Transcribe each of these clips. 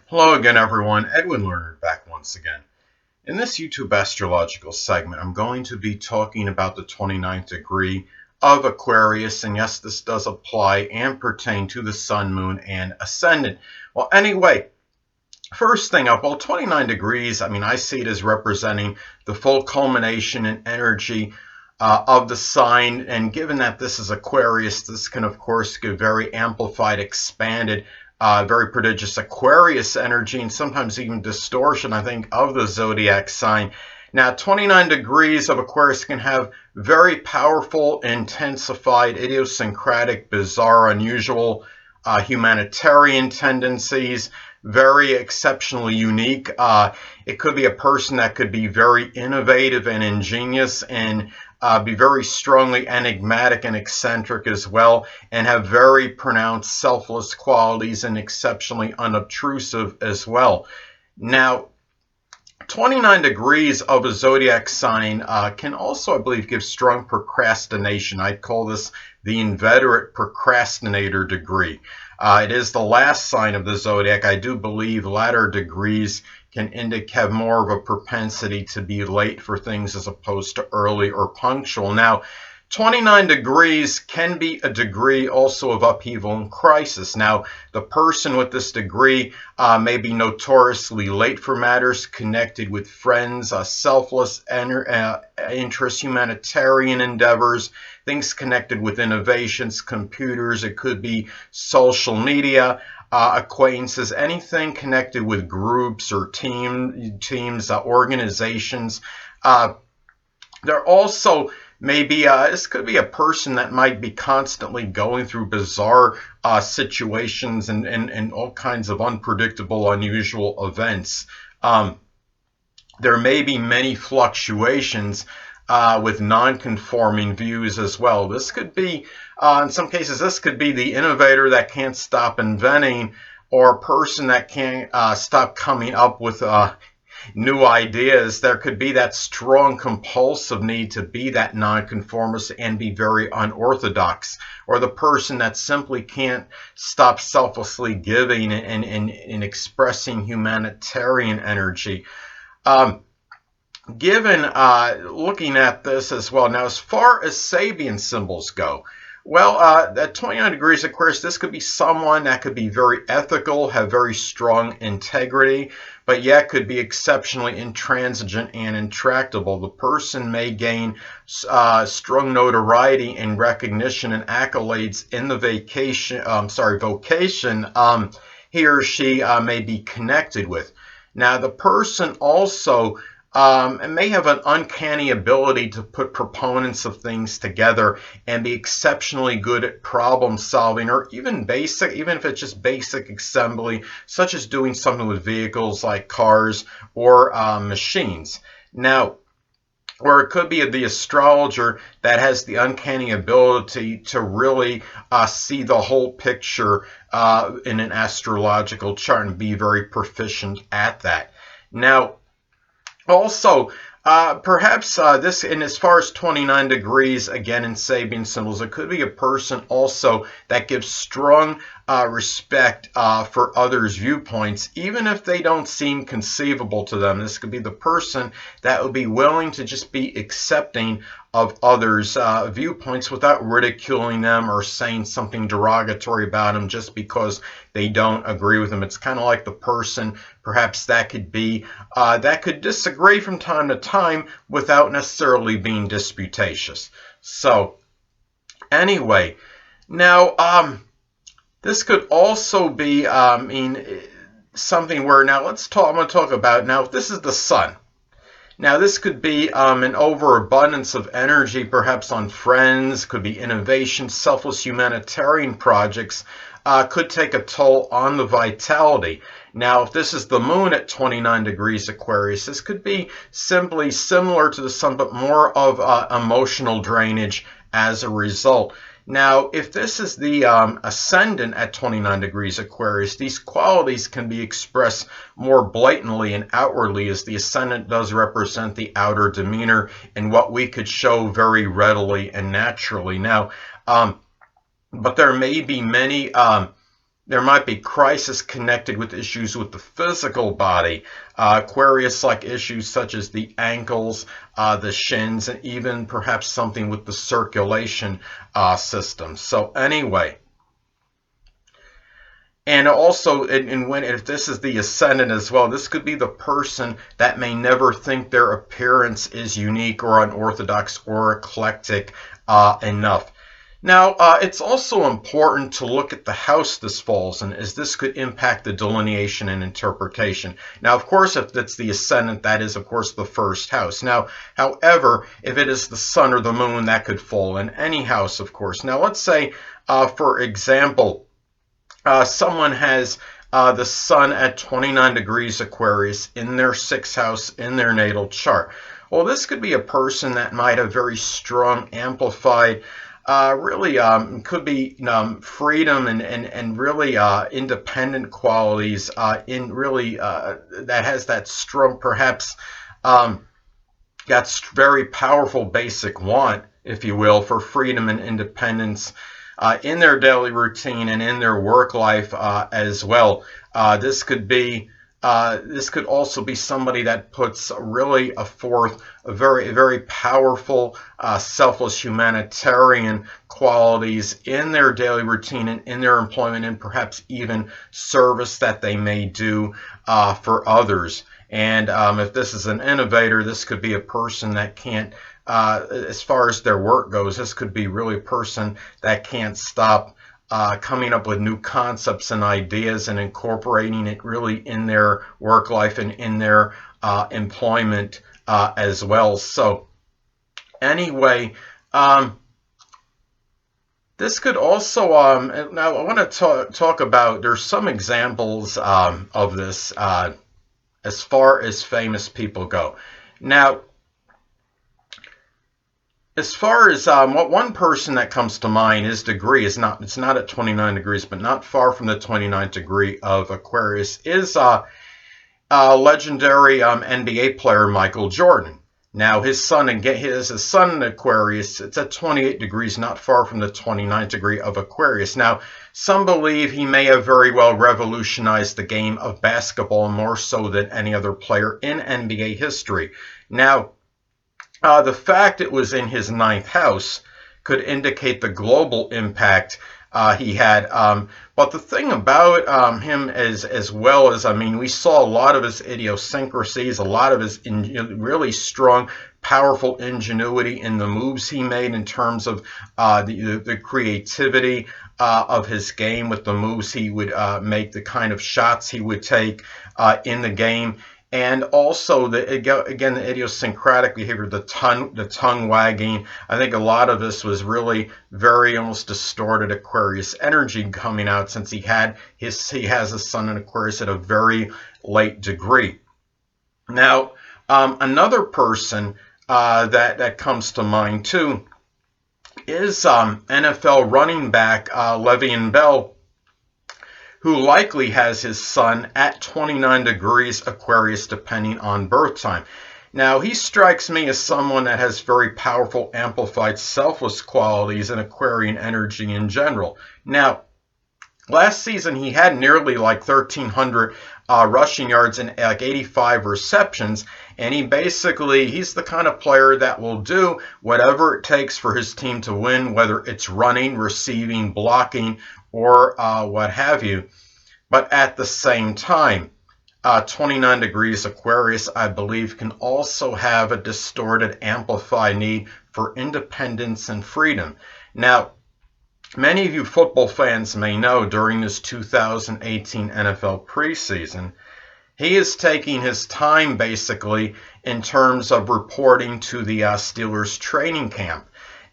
Hello again, everyone. Edwin Learnard back once again. In this YouTube astrological segment, I'm going to be talking about the 29th degree of Aquarius, and yes, this does apply and pertain to the Sun, Moon, and Ascendant. Well, anyway, first thing up, 29 degrees, I see it as representing the full culmination and energy of the sign, and given that this is Aquarius, this can of course give very amplified, expanded, very prodigious Aquarius energy, and sometimes even distortion, I think, of the zodiac sign. Now, 29 degrees of Aquarius can have very powerful, intensified, idiosyncratic, bizarre, unusual, humanitarian tendencies, very exceptionally unique. It could be a person that could be very innovative and ingenious and be very strongly enigmatic and eccentric as well, and have very pronounced selfless qualities and exceptionally unobtrusive as well. Now, 29 degrees of a zodiac sign can also, I believe, give strong procrastination. I'd call this the inveterate procrastinator degree. It is the last sign of the zodiac. I do believe latter degrees can have more of a propensity to be late for things as opposed to early or punctual. Now, 29 degrees can be a degree also of upheaval and crisis. Now, the person with this degree may be notoriously late for matters connected with friends, selfless interests, humanitarian endeavors, things connected with innovations, computers. It could be social media, acquaintances, anything connected with groups or teams, organizations. There also maybe this could be a person that might be constantly going through bizarre situations and all kinds of unpredictable, unusual events. There may be many fluctuations with non-conforming views as well. This could be, in some cases, this could be the innovator that can't stop inventing, or a person that can't stop coming up with new ideas. There could be that strong compulsive need to be that nonconformist and be very unorthodox, or the person that simply can't stop selflessly giving and expressing humanitarian energy. Looking at this as well, now as far as Sabian symbols go, well, at 29 degrees Aquarius, this could be someone that could be very ethical, have very strong integrity, but yet could be exceptionally intransigent and intractable. The person may gain strong notoriety and recognition and accolades in the vocation he or she may be connected with. Now, the person also may have an uncanny ability to put proponents of things together and be exceptionally good at problem solving, or even if it's just basic assembly, such as doing something with vehicles like cars or machines. Now, or it could be the astrologer that has the uncanny ability to really see the whole picture in an astrological chart and be very proficient at that. Now, also, perhaps this, and as far as 29 degrees, again in Sabian symbols, it could be a person also that gives strong respect for others' viewpoints, even if they don't seem conceivable to them. This could be the person that would be willing to just be accepting of others' viewpoints without ridiculing them or saying something derogatory about them just because they don't agree with them. It's kind of like the person perhaps that could disagree from time to time without necessarily being disputatious. So anyway, now this could also be something where, now I'm going to talk about, now if this is the sun. Now, this could be an overabundance of energy, perhaps on friends, could be innovation, selfless humanitarian projects, could take a toll on the vitality. Now, if this is the moon at 29 degrees Aquarius, this could be simply similar to the sun, but more of emotional drainage as a result. Now, if this is the ascendant at 29 degrees Aquarius, these qualities can be expressed more blatantly and outwardly, as the ascendant does represent the outer demeanor and what we could show very readily and naturally. Now, but there may be many There might be crisis connected with issues with the physical body. Aquarius-like issues such as the ankles, the shins, and even perhaps something with the circulation system. So anyway, and also, if this is the Ascendant as well, this could be the person that may never think their appearance is unique or unorthodox or eclectic enough. Now, it's also important to look at the house this falls in, as this could impact the delineation and interpretation. Now, of course, if it's the Ascendant, that is, of course, the first house. Now, however, if it is the Sun or the Moon, that could fall in any house, of course. Now, let's say, for example, someone has the Sun at 29 degrees Aquarius in their 6th house in their natal chart. Well, this could be a person that might have very strong, amplified, really could be freedom and really independent qualities in really that has that strong, perhaps that's very powerful basic want, if you will, for freedom and independence in their daily routine and in their work life as well. This could also be somebody that puts really forth a very powerful, selfless humanitarian qualities in their daily routine and in their employment and perhaps even service that they may do for others. And if this is an innovator, this could be a person that can't, as far as their work goes, this could be really a person that can't stop coming up with new concepts and ideas and incorporating it really in their work life and in their employment as well. So anyway, this could also, now I want to talk about, there's some examples of this as far as famous people go. Now, as far as what one person that comes to mind is it's not at 29 degrees, but not far from the 29th degree of Aquarius, is legendary NBA player Michael Jordan. Now, his sun in Aquarius, it's at 28 degrees, not far from the 29th degree of Aquarius. Now, some believe he may have very well revolutionized the game of basketball more so than any other player in NBA history. Now, the fact it was in his 9th house could indicate the global impact he had. But the thing about him as well as, I mean, we saw a lot of his idiosyncrasies, a lot of his really strong, powerful ingenuity in the moves he made in terms of the creativity of his game with the moves he would make, the kind of shots he would take in the game. And also, the idiosyncratic behavior, the tongue wagging. I think a lot of this was really very almost distorted Aquarius energy coming out, since he has a sun in Aquarius at a very late degree. Now, another person that comes to mind too is NFL running back Le'Veon Bell, who likely has his sun at 29 degrees Aquarius, depending on birth time. Now, he strikes me as someone that has very powerful, amplified, selfless qualities and Aquarian energy in general. Now, last season, he had nearly like 1,300 rushing yards and like 85 receptions, and he's the kind of player that will do whatever it takes for his team to win, whether it's running, receiving, blocking, or what have you. But at the same time, 29 degrees Aquarius, I believe, can also have a distorted, amplified need for independence and freedom. Now, many of you football fans may know during this 2018 NFL preseason, he is taking his time basically in terms of reporting to the Steelers training camp.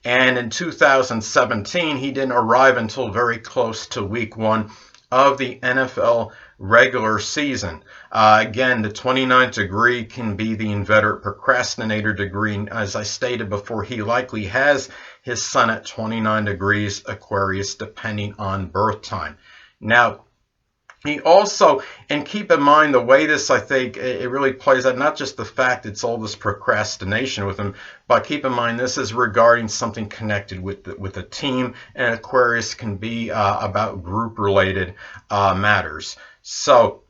And in 2017, he didn't arrive until very close to week 1 of the NFL regular season. Again, the 29th degree can be the inveterate procrastinator degree. And as I stated before, he likely has his sun at 29 degrees Aquarius, depending on birth time. Now, He also, and keep in mind the way this, I think, it really plays out, not just the fact it's all this procrastination with him, but keep in mind this is regarding something connected with a team, and Aquarius can be about group-related matters. So,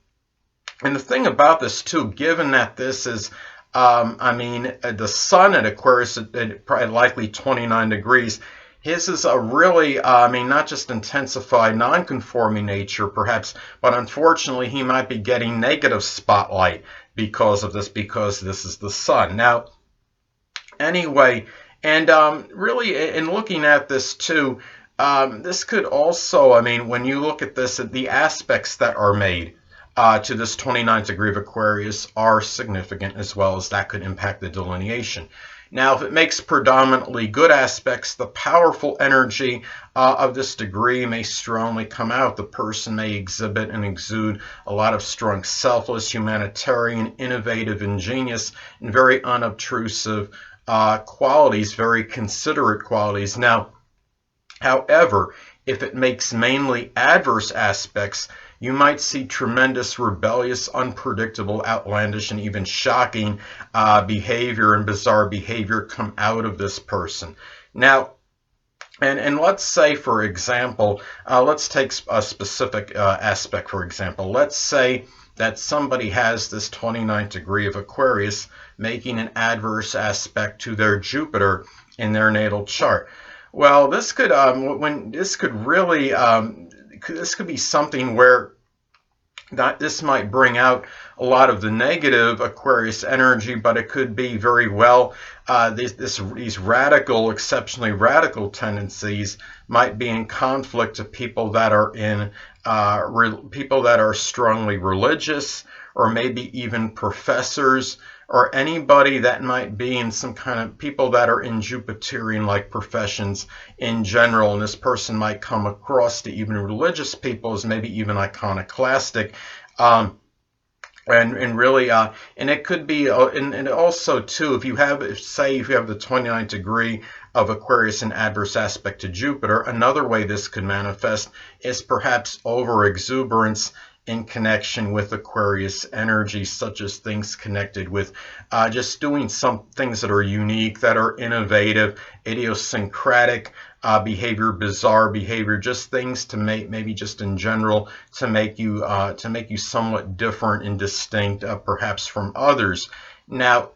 and the thing about this too, given that this is, the sun at Aquarius at probably likely 29 degrees, his is a really, not just intensified, non-conforming nature, perhaps, but unfortunately, he might be getting negative spotlight because of this, because this is the sun. Now, anyway, and really, in looking at this too, this could also, when you look at this, the aspects that are made to this 29th degree of Aquarius are significant, as well as that could impact the delineation. Now, if it makes predominantly good aspects, the powerful energy of this degree may strongly come out. The person may exhibit and exude a lot of strong, selfless, humanitarian, innovative, ingenious, and very unobtrusive qualities, very considerate qualities. Now, however, if it makes mainly adverse aspects, you might see tremendous, rebellious, unpredictable, outlandish, and even shocking behavior and bizarre behavior come out of this person. Now, and let's say, for example, let's take a specific aspect, for example. Let's say that somebody has this 29th degree of Aquarius making an adverse aspect to their Jupiter in their natal chart. Well, this could this could be something where this might bring out a lot of the negative Aquarius energy, but it could be very well these radical, exceptionally radical tendencies might be in conflict to people that are in people that are strongly religious, or maybe even professors, or anybody that might be in some kind of people that are in Jupiterian-like professions in general. And this person might come across to even religious people as maybe even iconoclastic. And really, and it could be, and also too, if you have the 29th degree of Aquarius in adverse aspect to Jupiter, another way this could manifest is perhaps over exuberance in connection with Aquarius energy, such as things connected with just doing some things that are unique, that are innovative, idiosyncratic behavior, bizarre behavior, just things to make, maybe just in general, to make you somewhat different and distinct, perhaps from others. Now,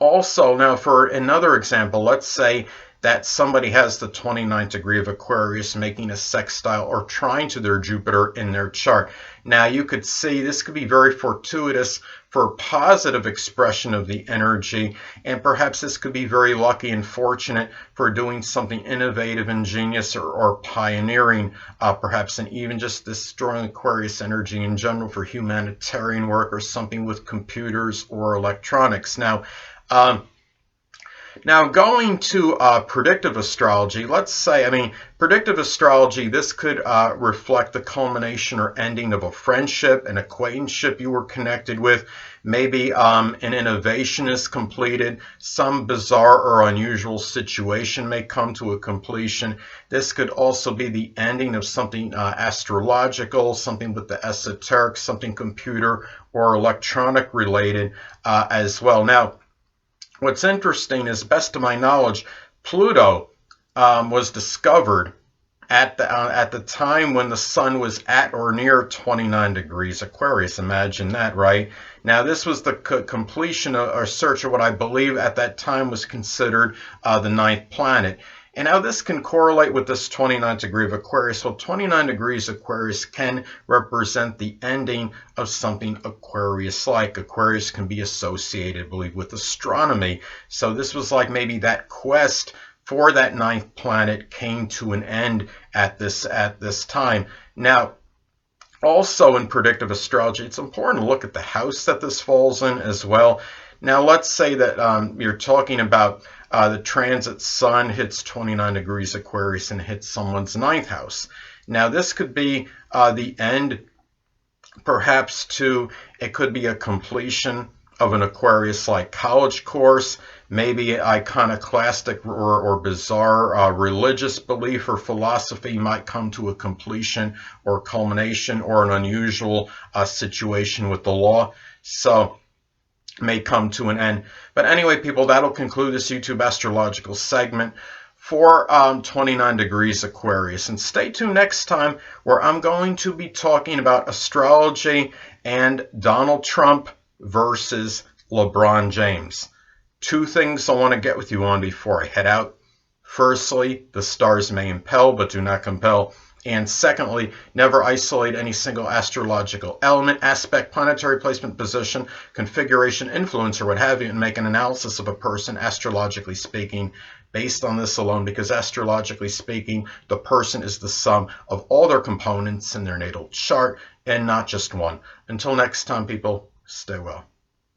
also, for another example, let's say that somebody has the 29th degree of Aquarius making a sextile or trine to their Jupiter in their chart. Now, you could see this could be very fortuitous for positive expression of the energy, and perhaps this could be very lucky and fortunate for doing something innovative, ingenious, or pioneering, perhaps, and even just this strong Aquarius energy in general for humanitarian work or something with computers or electronics. Now, going to predictive astrology, let's say, predictive astrology, this could reflect the culmination or ending of a friendship, an acquaintanceship you were connected with. Maybe an innovation is completed. Some bizarre or unusual situation may come to a completion. This could also be the ending of something astrological, something with the esoteric, something computer or electronic related as well. Now, what's interesting is, best of my knowledge, Pluto was discovered at the time when the sun was at or near 29 degrees Aquarius. Imagine that, right? Now, this was the completion or search of what I believe at that time was considered the 9th planet. And now this can correlate with this 29th degree of Aquarius. So 29 degrees Aquarius can represent the ending of something Aquarius-like. Aquarius can be associated, I believe, with astronomy. So this was like maybe that quest for that 9th planet came to an end at this time. Now, also in predictive astrology, it's important to look at the house that this falls in as well. Now, let's say that you're talking about the transit sun hits 29 degrees Aquarius and hits someone's 9th house. Now, this could be the end, perhaps, it could be a completion of an Aquarius-like college course, maybe iconoclastic or bizarre religious belief or philosophy might come to a completion or culmination, or an unusual situation with the law. So may come to an end. But anyway, people, that'll conclude this YouTube astrological segment for 29 Degrees Aquarius. And stay tuned next time, where I'm going to be talking about astrology and Donald Trump versus LeBron James. Two things I want to get with you on before I head out. Firstly, the stars may impel but do not compel. And secondly, never isolate any single astrological element, aspect, planetary placement, position, configuration, influence, or what have you, and make an analysis of a person, astrologically speaking, based on this alone, because astrologically speaking, the person is the sum of all their components in their natal chart and not just one. Until next time, people, stay well.